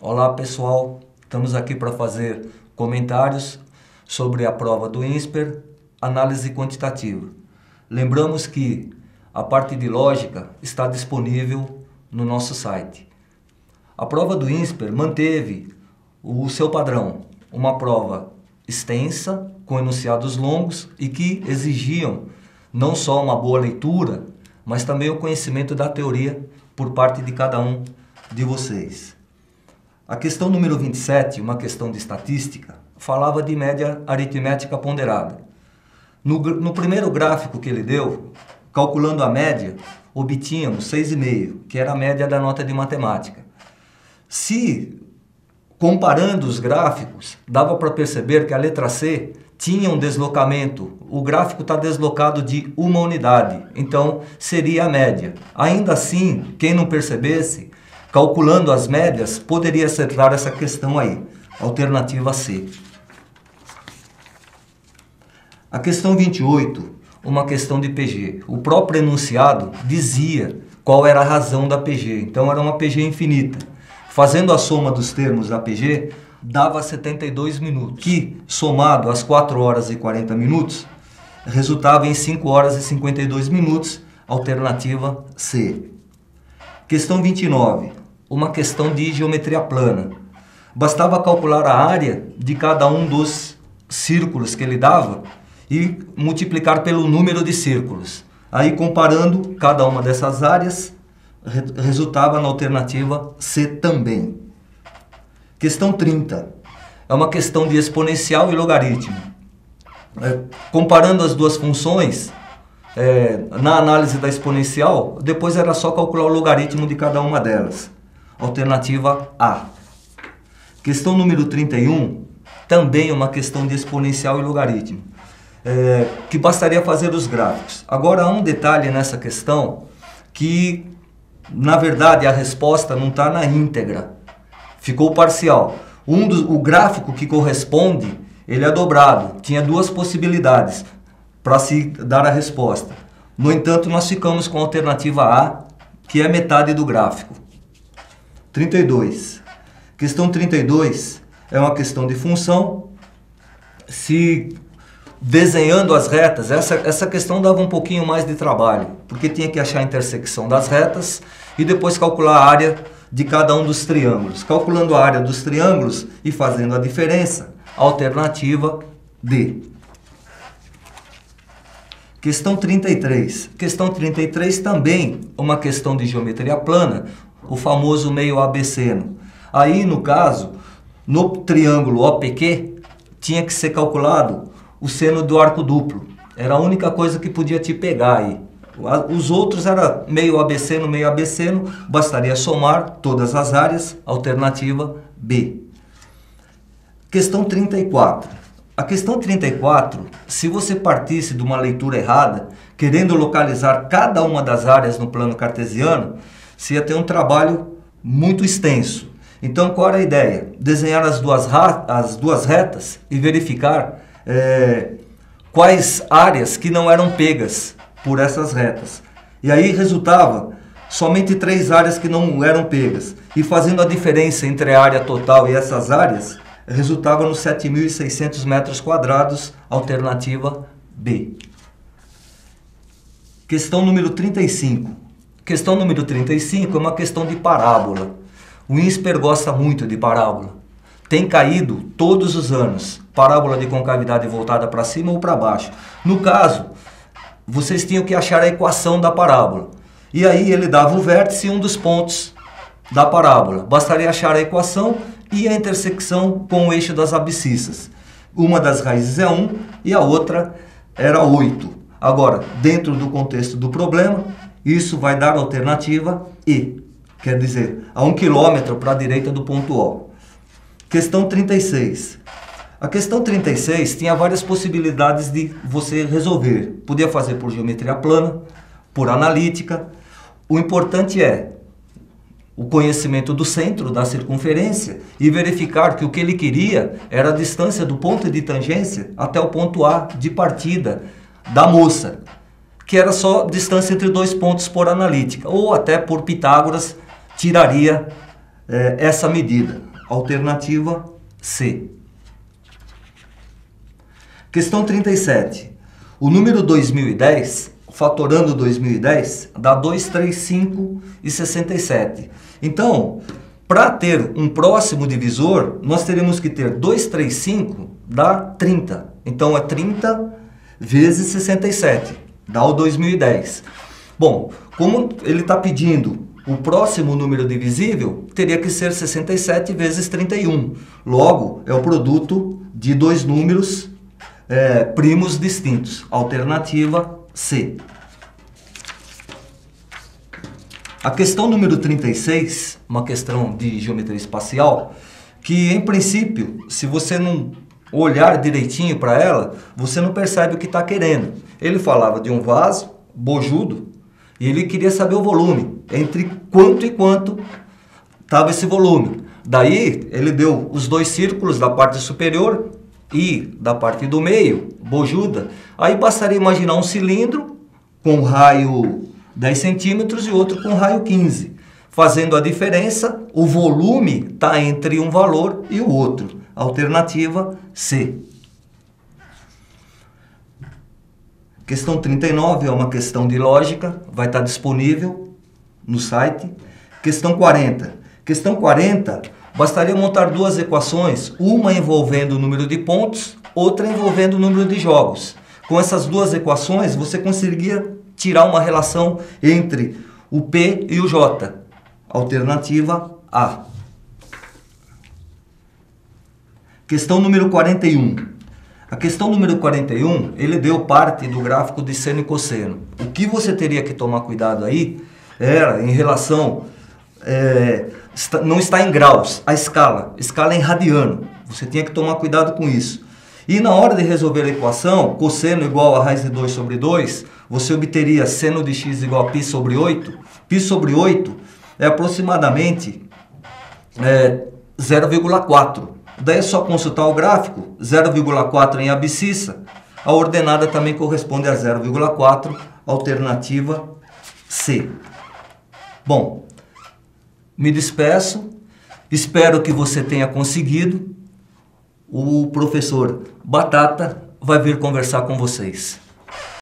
Olá pessoal, estamos aqui para fazer comentários sobre a prova do INSPER, análise quantitativa. Lembramos que a parte de lógica está disponível no nosso site. A prova do INSPER manteve o seu padrão, uma prova extensa, com enunciados longos e que exigiam não só uma boa leitura, mas também o conhecimento da teoria por parte de cada um de vocês. A questão número 27, uma questão de estatística, falava de média aritmética ponderada. No primeiro gráfico que ele deu, calculando a média, obtínhamos 6,5, que era a média da nota de matemática. Se, comparando os gráficos, dava para perceber que a letra C tinha um deslocamento, o gráfico está deslocado de uma unidade, então seria a média. Ainda assim, quem não percebesse, calculando as médias, poderia acertar essa questão aí, alternativa C. A questão 28, uma questão de PG. O próprio enunciado dizia qual era a razão da PG, então era uma PG infinita. Fazendo a soma dos termos da PG, dava 72 minutos, que, somado às 4 horas e 40 minutos, resultava em 5 horas e 52 minutos, alternativa C. Questão 29, uma questão de geometria plana. Bastava calcular a área de cada um dos círculos que ele dava e multiplicar pelo número de círculos. Aí, comparando cada uma dessas áreas, resultava na alternativa C também. Questão 30. É uma questão de exponencial e logaritmo. Comparando as duas funções, na análise da exponencial, depois era só calcular o logaritmo de cada uma delas. Alternativa A. Questão número 31, também uma questão de exponencial e logaritmo, que bastaria fazer os gráficos. Agora, há um detalhe nessa questão que, na verdade, a resposta não está na íntegra. Ficou parcial. O gráfico que corresponde, ele é dobrado. Tinha duas possibilidades para se dar a resposta. No entanto, nós ficamos com a alternativa A, que é metade do gráfico. 32. Questão 32 é uma questão de função. Se desenhando as retas, essa questão dava um pouquinho mais de trabalho, porque tinha que achar a intersecção das retas e depois calcular a área de cada um dos triângulos. Calculando a área dos triângulos e fazendo a diferença, alternativa D. Questão 33. Questão 33 também uma questão de geometria plana, o famoso meio abesseno. Aí, no caso, no triângulo OPQ, tinha que ser calculado o seno do arco duplo. Era a única coisa que podia te pegar aí. Os outros era meio abesseno, bastaria somar todas as áreas, alternativa B. Questão 34. A questão 34, se você partisse de uma leitura errada, querendo localizar cada uma das áreas no plano cartesiano, você ia ter um trabalho muito extenso. Então, qual era a ideia? Desenhar as duas retas e verificar quais áreas que não eram pegas por essas retas. E aí resultava somente 3 áreas que não eram pegas. E fazendo a diferença entre a área total e essas áreas, resultava nos 7.600 metros quadrados, alternativa B. Questão número 35. Questão número 35 é uma questão de parábola. O INSPER gosta muito de parábola. Tem caído todos os anos, parábola de concavidade voltada para cima ou para baixo. No caso, vocês tinham que achar a equação da parábola. E aí ele dava o vértice e um dos pontos da parábola. Bastaria achar a equação e a intersecção com o eixo das abscissas. Uma das raízes é 1 e a outra era 8. Agora, dentro do contexto do problema, isso vai dar a alternativa E. Quer dizer, a 1 km para a direita do ponto O. Questão 36. A questão 36 tinha várias possibilidades de você resolver. Podia fazer por geometria plana, por analítica. O importante é o conhecimento do centro, da circunferência, e verificar que o que ele queria era a distância do ponto de tangência até o ponto A de partida da moça, que era só distância entre dois pontos por analítica, ou até por Pitágoras tiraria essa medida. Alternativa C. Questão 37. O número 2010, fatorando 2010, dá 235 e 67. Então, para ter um próximo divisor, nós teremos que ter 235 dá 30. Então, é 30 vezes 67, dá o 2010. Bom, como ele está pedindo o próximo número divisível, teria que ser 67 vezes 31. Logo, é o produto de dois números primos distintos. Alternativa C. A questão número 36, uma questão de geometria espacial, que em princípio, se você não olhar direitinho para ela, você não percebe o que está querendo. Ele falava de um vaso bojudo e ele queria saber o volume, entre quanto e quanto estava esse volume. Daí ele deu os dois círculos da parte superior e da parte do meio, bojuda. Aí bastaria imaginar um cilindro com raio 10 centímetros e outro com raio 15. Fazendo a diferença, o volume está entre um valor e o outro. Alternativa C. Questão 39 é uma questão de lógica, vai estar disponível no site. Questão 40. Questão 40, bastaria montar duas equações, uma envolvendo o número de pontos, outra envolvendo o número de jogos. Com essas duas equações, você conseguiria tirar uma relação entre o P e o J. Alternativa A. Questão número 41. A questão número 41, ele deu parte do gráfico de seno e cosseno. O que você teria que tomar cuidado aí era em relação... não está em graus, a escala é em radiano. Você tinha que tomar cuidado com isso. E na hora de resolver a equação, cosseno igual a raiz de 2 sobre 2, você obteria seno de x igual a π sobre 8. Π sobre 8 é aproximadamente 0,4. Daí é só consultar o gráfico, 0,4 em abscissa. A ordenada também corresponde a 0,4, alternativa C. Bom, me despeço, espero que você tenha conseguido. O professor Batata vai vir conversar com vocês.